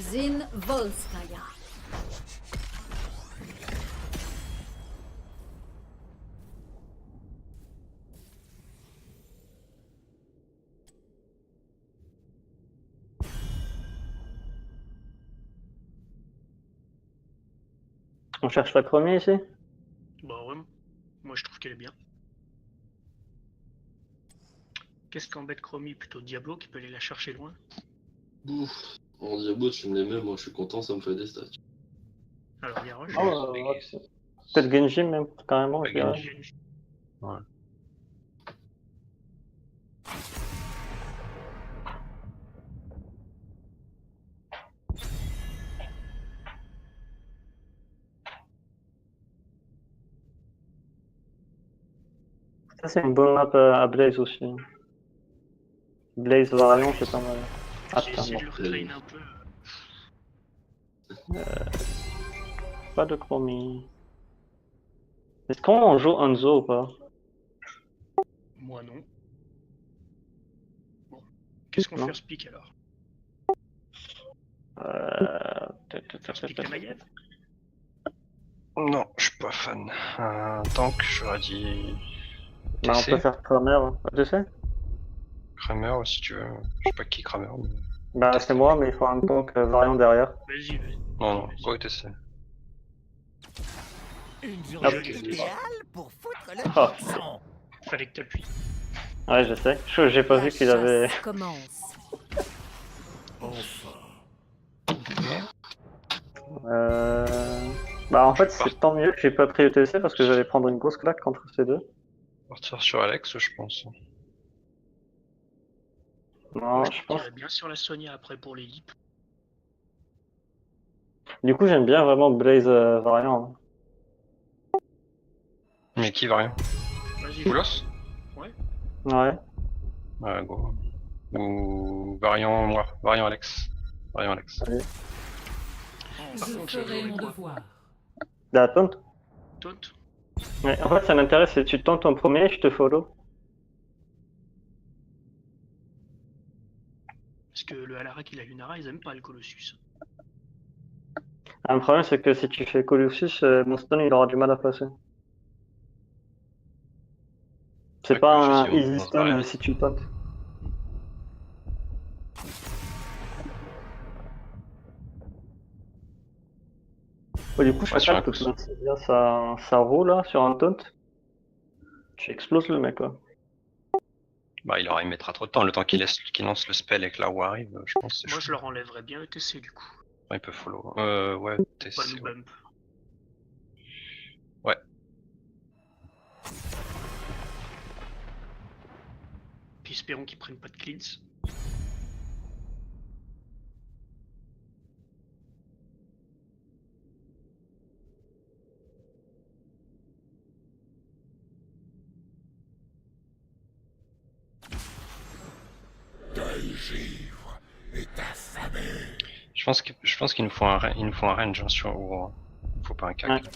Usine Volskaya. On cherche la première ici? Bah ouais, moi je trouve qu'elle est bien. Qu'est-ce qu'embête Chromie? Plutôt Diablo qui peut aller la chercher loin. Ouf, en Diablo, tu me les mets, moi je suis content, ça me fait des stats. Alors il y a Rush. Ah ouais, peut-être Genji même, carrément, je dirais. Genji. Ouais. Ça, c'est une bonne map à Blaze aussi. Blaze Variant, c'est pas mal. Ah J'ai putain, essayé bon. de le retrain un peu. Pas de chromie. Est-ce qu'on joue Hanzo ou pas? Moi non. Bon. Qu'est-ce qu'on Non. fait speak alors? Faire speak les Maiev? Non, je suis pas fan. Tank, j'aurais dit. Bah, on peut TC, faire Kramer. Tu sais? Kramer si tu veux. Je sais pas qui Kramer. Mais... Bah, Tester. c'est moi, mais il faut un tank variant derrière. Vas-y, vas-y. Non, non, Vas-y. go et TC. Une Hop. journée idéale pour foutre le Oh. son. Fallait que t'appuies. Ouais, je sais. J'ai pas La vu qu'il avait. chasse commence. Enfin. Bah, en fait, Je pars. c'est tant mieux que j'ai pas pris ETC parce que j'allais prendre une grosse claque contre ces deux. Partir sur Alex, je pense. Non, Moi je je pense. partirais bien sur la Sonia après pour les lips. Du coup, j'aime bien vraiment Blaze variant. Mais qui va rien? Vas-y. Koulos? Ouais. Ouais. Ouais, go. Ou variant moi, variant Alex. Variant Alex. Allez. Par contre, je ferai mon devoir. La taunt. Taunt? Ouais, en fait, ça m'intéresse, c'est tu tentes en premier, je te follow. Parce que le Alarak et la Lunara, ils aiment pas le Colossus. Ah, le problème, c'est que si tu fais Colossus, mon stun, il aura du mal à passer. C'est Ouais, pas Colossus, un ils vont easy se stun barrer. si tu tauntes. Ouais, du coup, Ouais, sur un Chacal peut coup. placer bien sa roue là sur un taunt. Tu exploses le mec quoi. Bah, il mettra trop de temps. Le temps qu'il lance le spell et que la roue arrive, je pense que c'est Moi, chaud. je leur enlèverais bien ETC du coup. Ouais, il peut follow. Ouais, Pour pas TC. nous Ouais. bump. Ouais. Puis espérons qu'ils prennent pas de cleans. Je pense qu'il nous faut un range hein, sur Aurora. Il faut pas un cac. Ouais.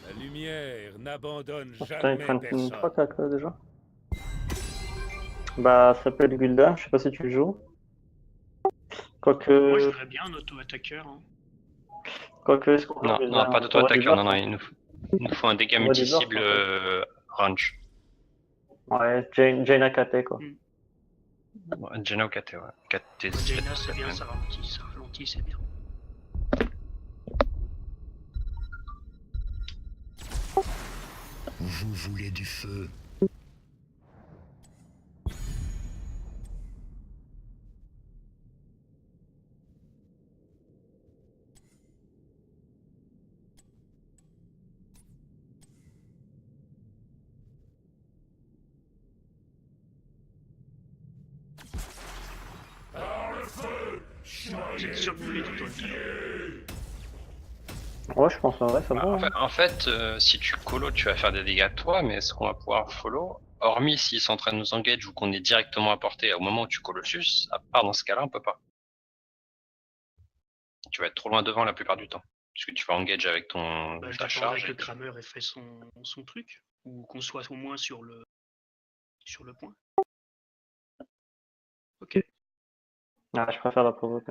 La lumière n'abandonne Putain, ils jamais prennent personne. 3 cacs là déjà. Bah, ça peut être Gulda, je sais pas si tu le joues. Moi, je Quoique. voudrais bien un auto-attaqueur. Hein. Quoique, est-ce qu'on Non, joue non, Gulda? pas On voit du d'auto-attaqueur. Non, buff, non, hein. il nous faut un dégât On voit du buff, multi-cible en fait. range. Ouais, Jane Akate quoi. Ouais, Jenna ou KT, ouais. KT, Jaina, c'est bien, ça ralentit, c'est bien. Vous voulez du feu? Vous êtes sûr que vous voulez du taunt alors? Ouais, je pense en vrai, ça Bah, va. Hein. en fait si tu colo, tu vas faire des dégâts toi, mais est-ce qu'on va pouvoir follow? Hormis s'ils sont en train de nous engage ou qu'on est directement à portée au moment où tu colossus, à part dans ce cas-là, on peut pas. Tu vas être trop loin devant la plupart du temps. Puisque tu vas engage avec Bah, ta j'attendrai charge. que Kramer ait fait son truc. Ou qu'on soit au moins sur le point. Ok. Ah, je préfère la provoquer.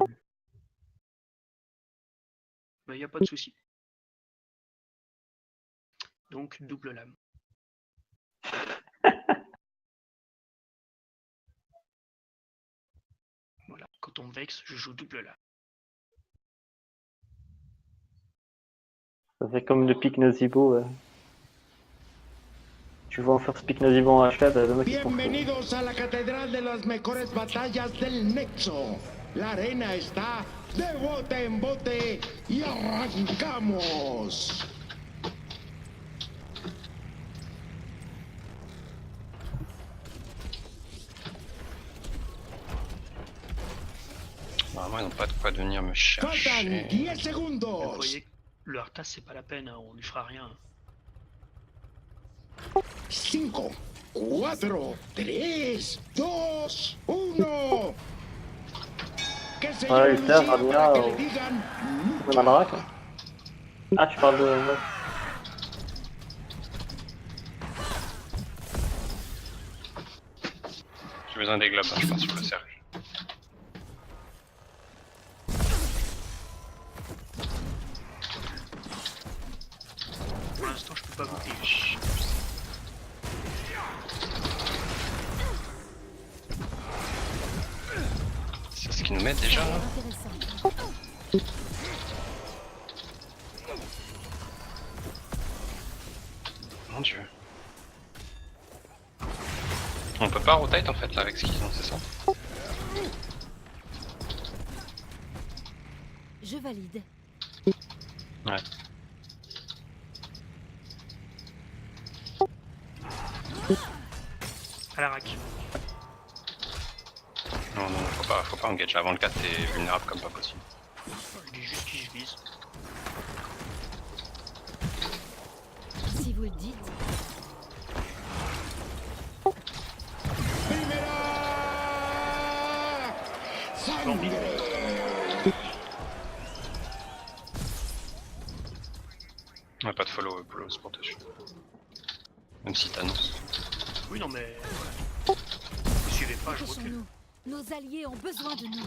Mais y a pas de souci. Donc double lame. Voilà, quand on me vexe, je joue double lame. Ça fait comme le pic Nazibo. Tu vas en faire ce pic Nazibo en HK, t'as le mec qui s'en fout. Bienvenidos a la catedral de las mejores batallas del Nexo. La arena está de bote en bote y arrancamos. Normalement, ils n'ont pas de quoi venir me Faltan chercher. 10 Vous segundos. voyez, le Arthas c'est pas la peine, hein, on lui fera rien. 5, 4, 3, 2, 1. Que se Ouais, lleven Uther, encima Ravia, para que ou- le digan Même à Marak, hein. Ah, tu parles de... ouais. J'ai besoin des globes, hein, je pense, sur le cercle. Pour l'instant, je peux pas bouger. C'est ce qu'ils nous mettent déjà là. Intéressant. Mon dieu. On peut pas rotate en fait là avec ce qu'ils ont, c'est ça? Je valide. Ouais. À la rack. Non, non, faut pas engage. Avant le 4, t'es vulnérable comme pas possible. Je dis juste qui je vise. Si vous le dites. Primera Bambi. Ouais, pas de follow, Polo, c'est pour te suivre. Même si Thanos. Oui, non, mais voilà. Vous suivez pas, je recule. Dépêchons-nous. Nos alliés ont besoin de nous.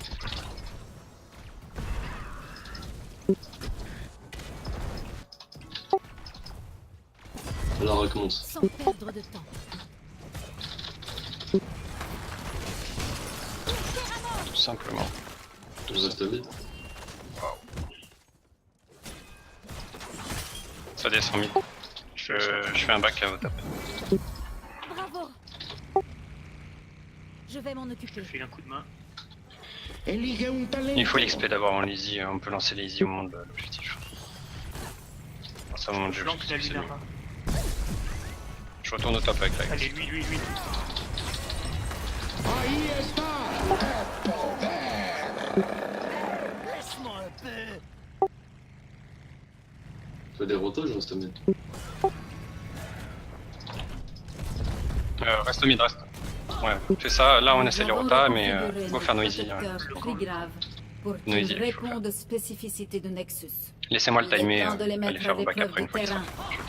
La recommence. Sans perdre de temps. Tout simplement. Je reste vite. Ça descend vite. Je fais un back à au top. Bravo. Je vais m'en Je occuper. fais un coup de main. elige un talento. Il faut l'XP d'abord en Lizzie, on peut lancer Lizzie au moment de l'objectif. C'est au moment de Je flanque la l'objectif, c'est lui. Lunara. Je retourne au top avec la Allez, lui. Ahí está. ¡Qué poder! Laisse-moi un peu. Fais des rotages, je reste mid. Reste mid, reste. Ouais, fais ça, là on essaie les Nous avons rotas, mais reconfiguré go faire notre noisy. Ouais. protecteur Trigrave pour Noisy, qu'il il faut réponde aux spécificités de Nexus. Laissez-moi le Il est timer, temps de les mettre aller faire à vos back l'épreuve après une du fois que ça. terrain. Je time.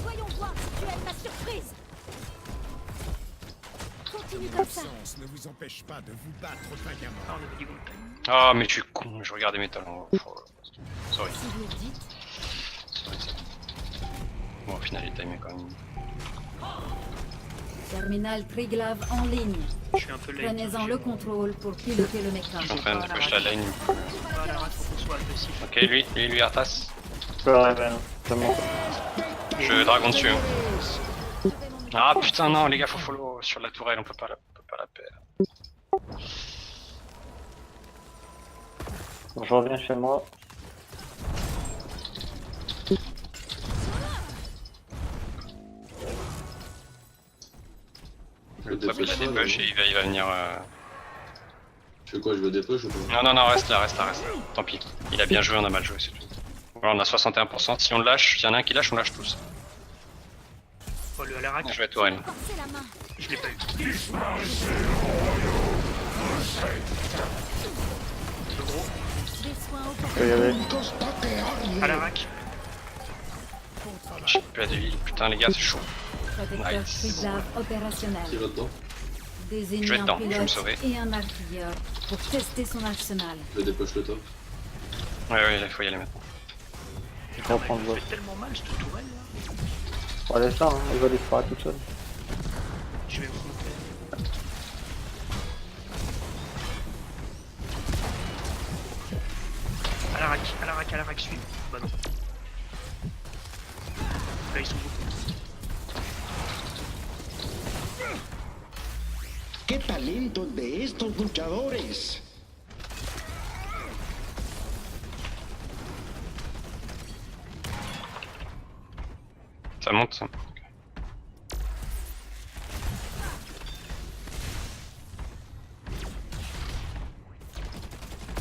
Voyons voir si tu aimes ma surprise. Continue comme ça. L'absence ne vous empêche pas de vous battre vaillamment. Ah, on avait dit one time. Ah, mais tu es con, je regardais mes talents. Sorry. Si vous le dites. Bon, au final, il est timé quand même. Terminal Triglave en ligne. Je suis un peu late. Prenez-en le contrôle pour piloter le méca. Je suis en train de push la lane. Pas à la rack pour qu'on soit agressif. Ok, lui, Arthas. Je peux arriver, hein. C'est bon. Je dragon dessus. hein. Je vais m'en occuper. Ah putain, non, les gars, faut follow sur la tourelle, on peut pas la perdre. Bon, je reviens chez moi. Je Top, il a dépêche des pas, push et il va venir. Je fais quoi, je veux des push ou pas? Non, reste là. Tant pis. Il a bien joué, on a mal joué, c'est tout. Voilà, on a 61%. Si on le lâche, s'il y en a un qui lâche, on lâche tous. Oh, le à la rack, Je vais à tourelle. Forcez la main. je l'ai pas eu. Le gros, Des soins au Je peux y aller. à la rack. J'ai plus de heal. Putain, les gars, c'est chaud. Protecteur Nice. Triglave Qui opérationnel. va dedans? Désignez Je vais un dedans, je vais me pilote sauver. et un artilleur pour tester son arsenal. Je dépêche le top. Ouais, il faut y aller maintenant. Putain, reprends elle le me boss. fait tellement mal cette tourelle là. On va laisser ça, hein. Elle va disparaître toute seule. Je vais me monter. À la rack, suivre. Bah non. Là ils sont beaucoup. ¡Qué talento de estos luchadores! Ça monte, ça.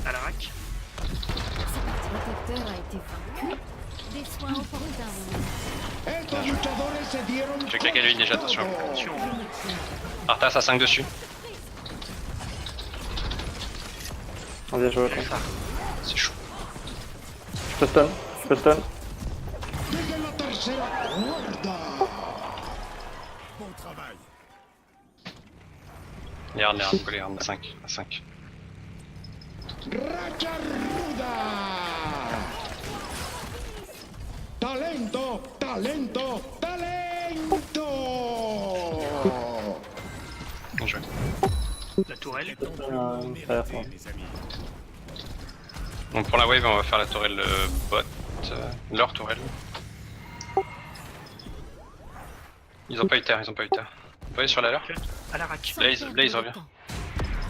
À la rack. Protecteur a été vaincu. Des soins opportuns, mon ami. Estos luchadores se dieron Je vais claquer lui déjà, attention. Attention. Arthas à 5 dessus. On vient jouer. C'est chaud. Je peux stun. Je peux stun. desde la tercera cuerda. Bon travail. Les hardes, à 5. À 5. Racha ruda. Talento, talento, talento. Bien joué. La tourelle. Frère, ouais. Les amis. Donc pour la wave, on va faire la tourelle bot. Leur tourelle. Ils ont pas eu terre, Vous voyez sur la leur À la rack. Blaze revient.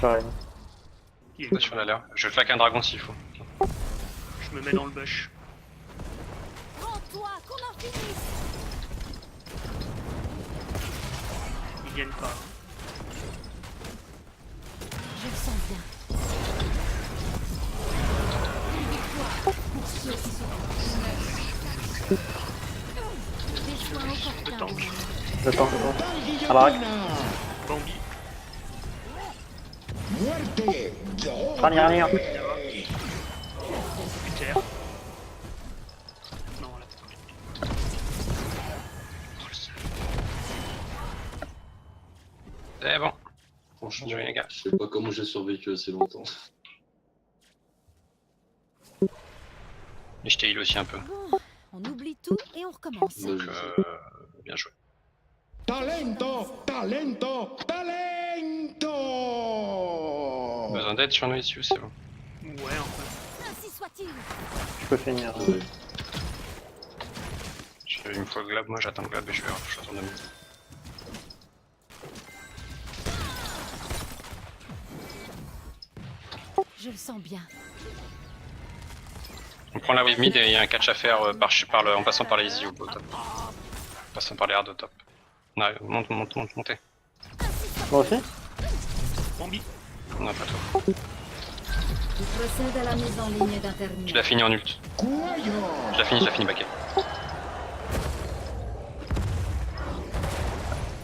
J'arrive. Il est Sur la leur. Je claque un dragon s'il faut. Je me mets dans le bush. Rends-toi, qu'on en finisse. Ils viennent pas. Je le sens bien. Une victoire pour ceux qui sont des soins Le opportuns, tank. mon ami. Je tente. Brutal À la rack. guillotina. Bambi. Muerte. Rania. Uther. Non, là. Oh le seul. C'est bon. Franchement, Bien joué, les gars. je sais pas comment j'ai survécu assez longtemps. Et je t'ai heal aussi un peu. Bon, on oublie tout et on recommence. Bah, Donc, je sais. bien joué. Talento, talento, talento. Besoin d'aide sur nous ici ou c'est bon? Ouais, en fait. Ainsi soit-il. Je peux finir. Ouais. Il me faut le globe, moi j'attends le globe et je vais retourner. Je le sens bien. On prend la wave mid et il y a un catch à faire en passant par les easy au top. En passant par les hard au top. On arrive, montez. Moi aussi? Bambi. Non, pas toi. Je procède à la mise en ligne d'un Je terminal. l'ai fini en ult. Cuello. Je l'ai fini backé.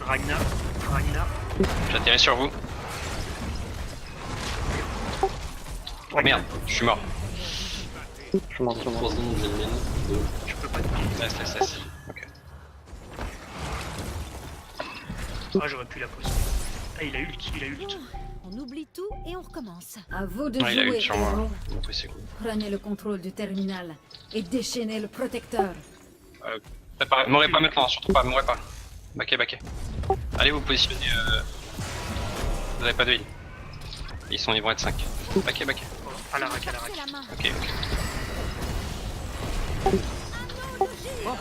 Ragnar. J'atterris sur vous. Oh merde, je suis mort. Je monte. 3 secondes, j'ai une mine. Je peux pas te pied. Laisse. Ok. Ah, j'aurais pu la poser. Ah, il a ult. On oublie tout et on recommence. À vous de Ouais, il a jouer, ult sur moi. héros. Mon truc c'est cool. Prenez le contrôle du terminal et déchaînez le protecteur. Préparez, mourrez pas maintenant, surtout pas, mourrez pas. Backé. Allez vous positionnez. Vous avez pas de heal. Ils vont être 5. Backé. Oh, à la rack. C'est la main. Ok.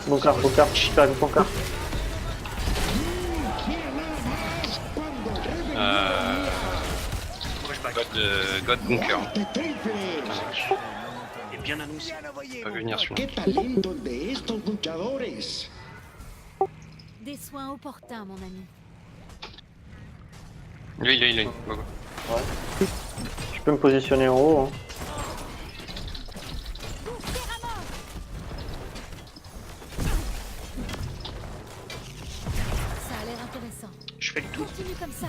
Bon car. Super bon car. Moi, je back. God Bunker. De triple. Et bien annoncé. Pas vu venir ¡Qué celui-là. talento de estos luchadores! Des soins opportuns, mon ami. Lui, il est. Go. Ouais. Je peux me positionner en haut. Hein. Ça a l'air intéressant. Je fais le tour. Continue comme ça.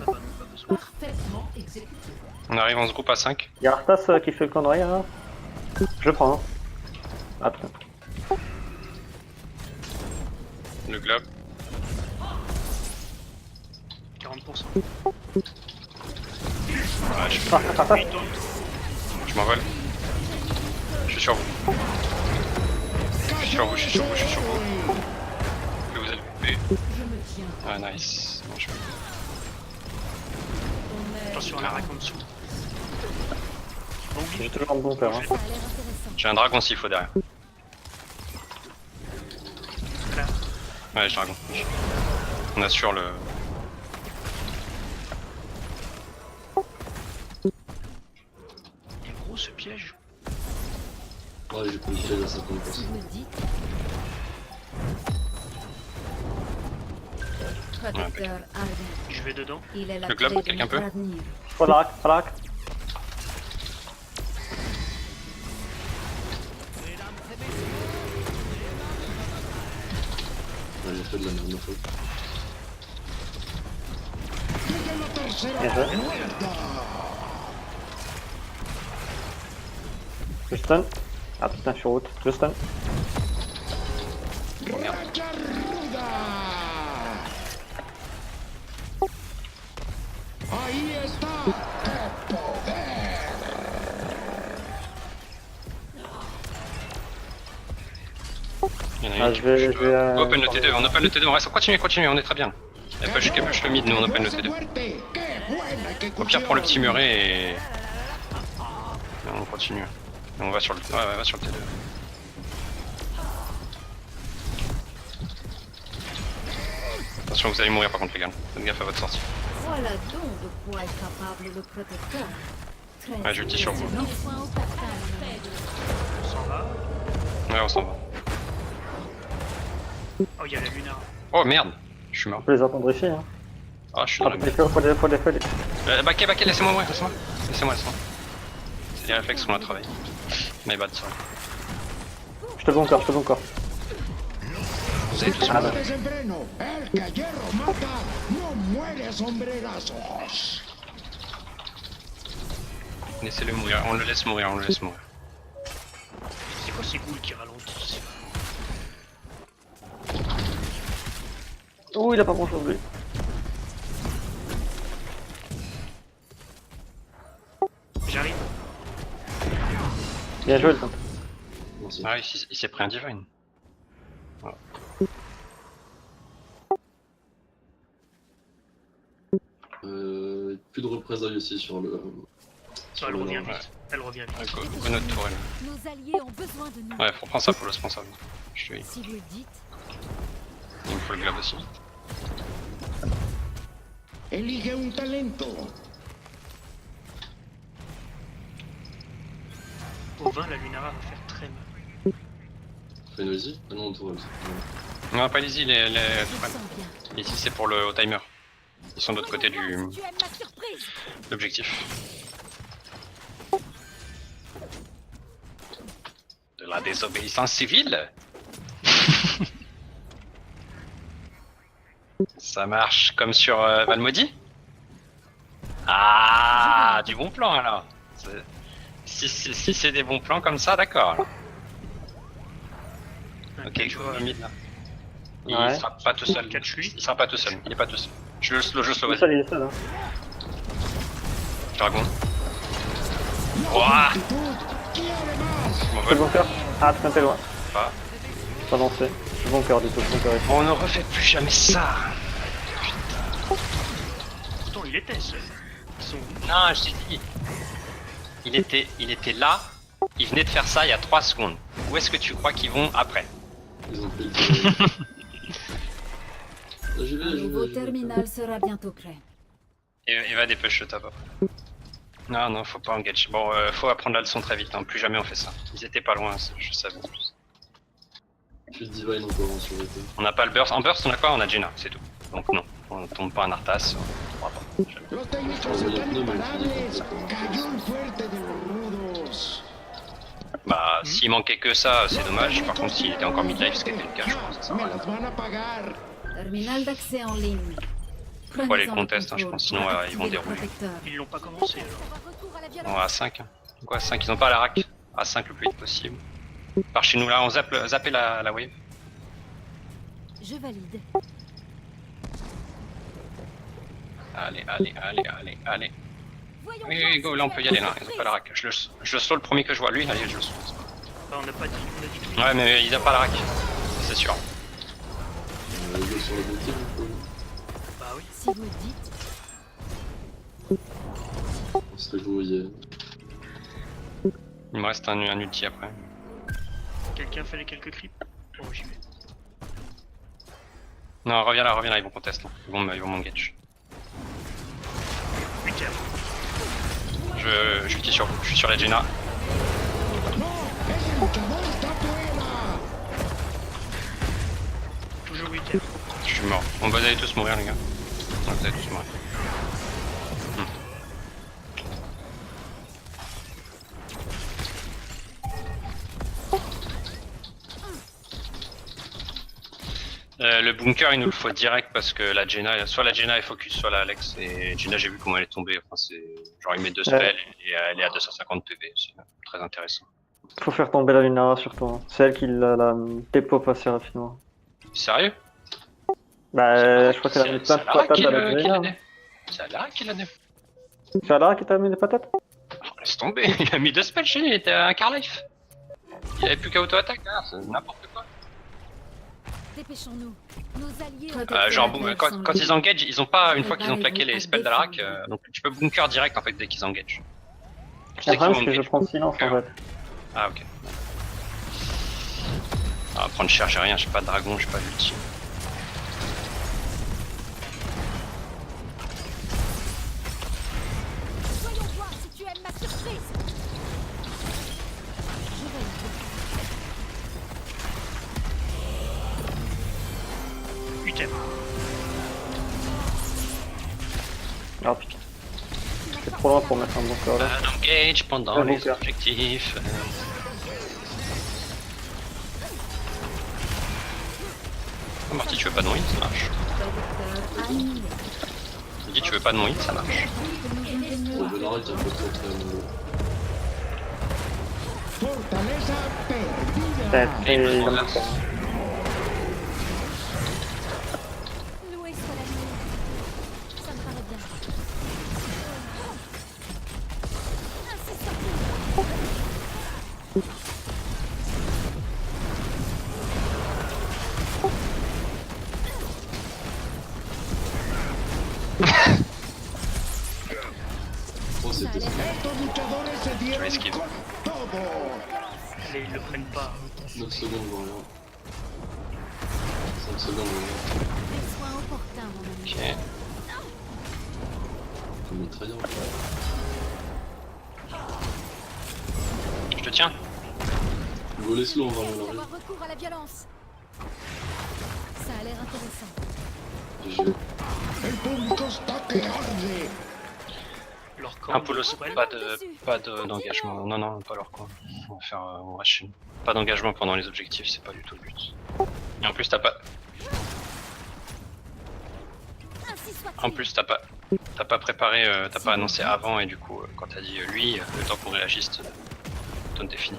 Pas besoin. Parfaitement exécuté. On arrive en ce groupe à 5. Y'a Arthas qui fait le connerie là. Je prends. Hein. Ah putain. Le globe. 40%. Ouais, je m'envole. Je suis sur vous. Je suis sur vous, je suis sur vous, je suis sur vous. Que vous allez couper. Je me tiens. Ah nice. Bon, je... Attention à la rack en dessous. Pas oublier. J'ai toujours un bon père. Hein. Ça a l'air intéressant. J'ai un dragon s'il faut derrière. Là. Ouais, j'ai dragon. On assure le... Il est gros ce piège. Ouais, j'ai pris le piège à 50%. Si vous le dites. Protecteur ardent. Je vais dedans. Il est la Le globe, clé de quelqu'un notre peut avenir. Pas de rack, pas de rack. Ouais, j'ai fait de la merde, ma faute. Llega la tercera Bien joué. vuelta. Je stun. Ah putain, je suis route. Je stun. Racha ruda. Ahí está. ¡Qué poder! Il y en a Ah, une qui je vais- push. je vais, Open le T2, on open le T2, on reste, continue, on est très bien. Et push le mid, nous on open le T2. Au pire, prends le petit muret et... On continue. Et on va sur le... Ouais, va sur le T2. Attention, vous allez mourir par contre les gars. Faites gaffe à votre sortie. Voilà donc de quoi est capable le protecteur. Très Ouais, je le dis sur vous. impressionnant. Soin au partage. On s'en va. Ouais, on s'en va. Oh, il y a la Luna. Oh merde, je suis mort. On peut les entendre ici. Hein. Ah, je suis dans la merde. Faut les feuilles. Backé, laissez-moi mourir, laissez-moi. Laissez-moi. C'est des réflexes qu'on a travaillé. My bad, sorry. Je te bunker, Vous avez tous Ah, mort. bah. Desenfreno. El que hierro mata no muere sombrerazos. Laissez-le mourir, on le laisse mourir. C'est quoi ces ghouls qui ralentissent? Oh, il a pas grand chose lui. J'arrive. Bien joué le temps. Merci. Ah, il s'est pris un divine. Plus de représailles aussi sur le... Elle revient Ouais. vite. Elle revient vite. Go notre tourelle. Nos alliés ont besoin de nous. Ouais, faut prendre ça pour le responsable. Je te dis. Si vous le dites. Il me faut le globe aussi. Elige un talento. Au 20, la Lunara va faire très mal. Fais noisy. Ah non, on tourelle. Non, pas easy, les Je tourelles. sens bien. Ici, c'est pour le timer. Ils sont de l'autre côté Voyons du voir si tu aimes ma surprise. l'objectif. De la désobéissance civile. Ça marche comme sur Valmaudit. Ah, du bon plan alors. Si c'est des bons plans comme ça, d'accord. alors. Ok, je vois mid là. Il Ouais. sera pas tout seul. Catch lui. Il sera pas tout seul. Il est pas tout seul. Je le slow, Il est vas-y. seul, il est seul. Hein. Dragon. Ouah, Y además, je m'en Je veux bunker. Ah, putain, t'es loin. pas. Pas lancé. Je bunker du tout, je bunker ici. On ne refait plus jamais ça. Pourtant, il était seul. Ils sont... Non, je t'ai dit. Il était là. Il venait de faire ça il y a 3 secondes. Où est-ce que tu crois qu'ils vont après? Ils ont fait le tir. J'y Le vais. nouveau terminal sera bientôt prêt. Et va dépêche le top après. Non, faut pas engage. Bon, faut apprendre la leçon très vite. Hein. Plus jamais on fait ça. Ils étaient pas loin, je savais en plus. Plus de divine encore en survêté. On n'a pas le burst. En burst, on a quoi? On a Jaina, c'est tout. Donc non, on tombe pas en Arthas. On pourra pas. Jamais. los técnicos están imparables. Cayó el fuerte de los rudos. Bah, s'il manquait que ça, c'est dommage. Par contre, s'il était encore mid-life, ce qui était le cas, je pense. Ça Me va. las van a pagar. Terminal d'accès en ligne. Faut aller Prenez-en contest, le hein, je contrôle pense, sinon, pour ils vont activer le dérouler. protecteur. Ils l'ont pas commencé alors. On va retour à la On violence. va à 5. Quoi, 5? Ils ont pas la rack. À 5 le plus vite possible. Par chez nous là, on zappez la wave. Je valide. Allez. Voyons Oui, voir go, si là on tu peut y aimes aller ma là, ils ont pas la rack. Je le slow le premier que je vois, lui, allez, je le slow. Bah, on a pas dit, on a dit tout. Ouais, mais il a pas la rack, c'est sûr. Le jeu sur la beauté, Bah oui. Si vous le dites, on se les voyait. Il me reste un ulti après. Quelqu'un fait les quelques creeps. Oh, j'y vais. Non, reviens là, ils vont contester. Ils vont m'engage. 8ème. Je suis sur vous, je suis sur la Jaina. ¡No! ¡Ese luchador está fuera! Toujours 8ème. Je suis mort. On va aller tous mourir, les gars. On va tous mourir. Le bunker il nous le faut direct parce que la Jaina, soit la Jaina est focus, soit la Alex. Et Jaina, j'ai vu comment elle est tombée. Enfin, c'est genre il met 2 spells et elle est à 250 PV. C'est très intéressant. Faut faire tomber la Lunara surtout. Hein. C'est elle qui la dépop assez rapidement. Sérieux? Bah, je crois qu'elle a mis plein de C'est Lara patates qui à la l'a Jaina. dé. C'est Lara qui l'a dé. C'est Lara qui t'a mis des patates? Laisse tomber, il a mis 2 spells chez lui, il était à un car life. Il avait plus qu'à auto-attaque, hein, c'est n'importe quoi. dépêchons-nous. Nos alliés ont Genre, quand ils engage, ils ont pas, une fois qu'ils ont claqué les spells d'Alarak, donc tu peux bunker direct en fait dès qu'ils engage. Tu Le sais qu'ils problème, vont c'est que je engage. prends silence en fait. Ah, ok. Ah, prendre cher, j'ai rien, j'ai pas de dragon, j'ai pas d'ulti. Voyons voir si tu aimes ma surprise. Je valide. Huitième. Ah putain. C'est trop loin pour mettre un bunker là. Pas d'engage pendant Un les bunker. objectifs. Oh, Marty, tu veux pas de win, ça marche. Annulé. Il dit tu veux pas de win, ça marche. On veut l'arrêter un peu trop très Fortaleza perdida. Peut-être, il a même pas. Loué soit la nuit. Ça me paraît bien. Ainsi soit-il. Oh, c'était ça. Estos luchadores se dieron esquive. con todo. Allez, ils le prennent pas. 9 secondes, voilà. 5 secondes, voilà. Des soins opportuns, mon ami. Ok. Comme les trailers. Je te tiens. Go, laisse-le, on va Il aller y en avoir arrière. recours à la violence. Ça a l'air intéressant. GG. El público está que arde. Leur camp. Un poulos, Ouais. pas d'engagement. Non, non, pas leur camp. On va faire, on va chez nous. Pas d'engagement pendant les objectifs, c'est pas du tout le but. Et en plus, t'as pas, Ainsi soit-il. en plus, t'as pas préparé, t'as pas annoncé avant et du coup, quand t'as dit lui, le temps qu'on réagisse, ton t'es fini.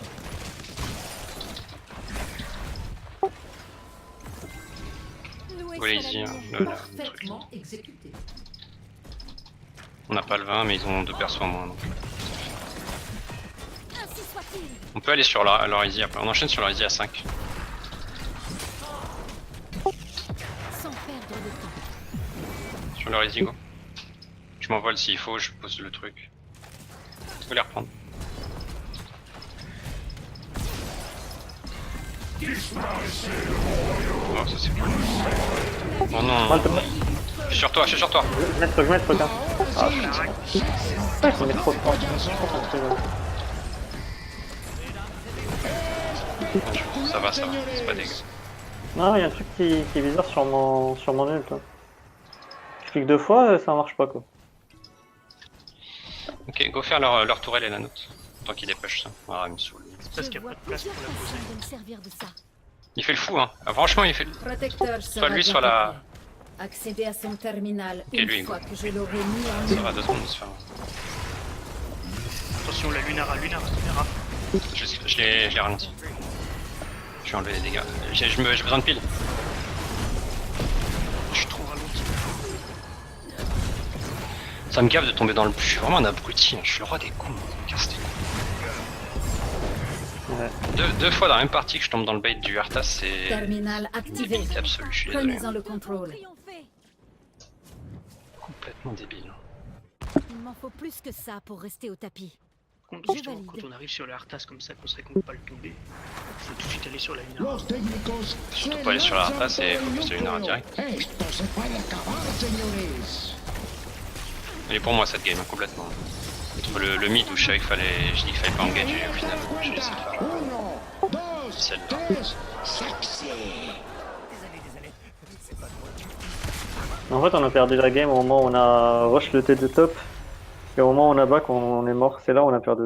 Loué Go soit la lazy, hein, nuit. le truc. Parfaitement exécuté. On n'a pas le 20, mais ils ont 2 persos en moins. Donc. Ainsi soit-il. On peut aller sur leur easy après. On enchaîne sur leur easy à 5. Sans perdre de temps. Sur leur easy, go. Je m'envole s'il faut, je pose le truc. Tu peux les reprendre. Oh, ça c'est cool. Oh non, Mal, je suis sur toi, je suis sur toi. je mets le truc, hein. Ah putain. Ouais, ça met trop de temps. Je suis trop concentré, là. Ça va, c'est pas dégueu. Non, il y a un truc qui est bizarre sur mon ult. Là. Je clique 2 fois, ça marche pas quoi. Ok, go faire leur tourelle et la note. Tant qu'il dépêche ça. Ah, il me saoule. C'est parce Je qu'il n'y a vois pas de place plusieurs pour la poser. façons de me servir de ça. Il fait le fou, hein. Ah, franchement, il fait le... Protecteur Soit lui, soit la... Accéder à son terminal Ok, lui, une go. fois que je l'aurai mis en Ça va 2 secondes de se faire. Attention, la Lunara. Je l'ai ralenti. Je vais enlever les dégâts. J'ai besoin de piles. Je suis trop ralenti. Ça me gave de tomber dans le... Je suis vraiment un abruti, hein. Je suis le roi des cons. Casse tes couilles. Ouais. Deux fois dans la même partie que je tombe dans le bait du Arthas, c'est Terminal activé. débile absolu, je suis désolé. Prenez-en le contrôle. Triompher. Complètement débile. Il m'en faut plus que ça pour rester au tapis. Contre, Je justement, valide. quand on arrive sur le Arthas comme ça, qu'on serait compte pas le tomber, faut tout de suite aller sur la ligne. Los técnicos Surtout se pas aller sur la lanzan Arthas et por el focus une arme núcleo. direct. Esto se puede acabar, señores. Elle est pour moi cette game, hein, complètement. Entre le mid où je savais qu'il fallait, je dis qu'il fallait pas engager, et au final, j'ai laissé faire. Uno, dos, Celle-là. tres, sexy. En fait, on a perdu la game au moment où on a rush le T de top. Et au moment où on a back, on est mort. C'est là où on a perdu.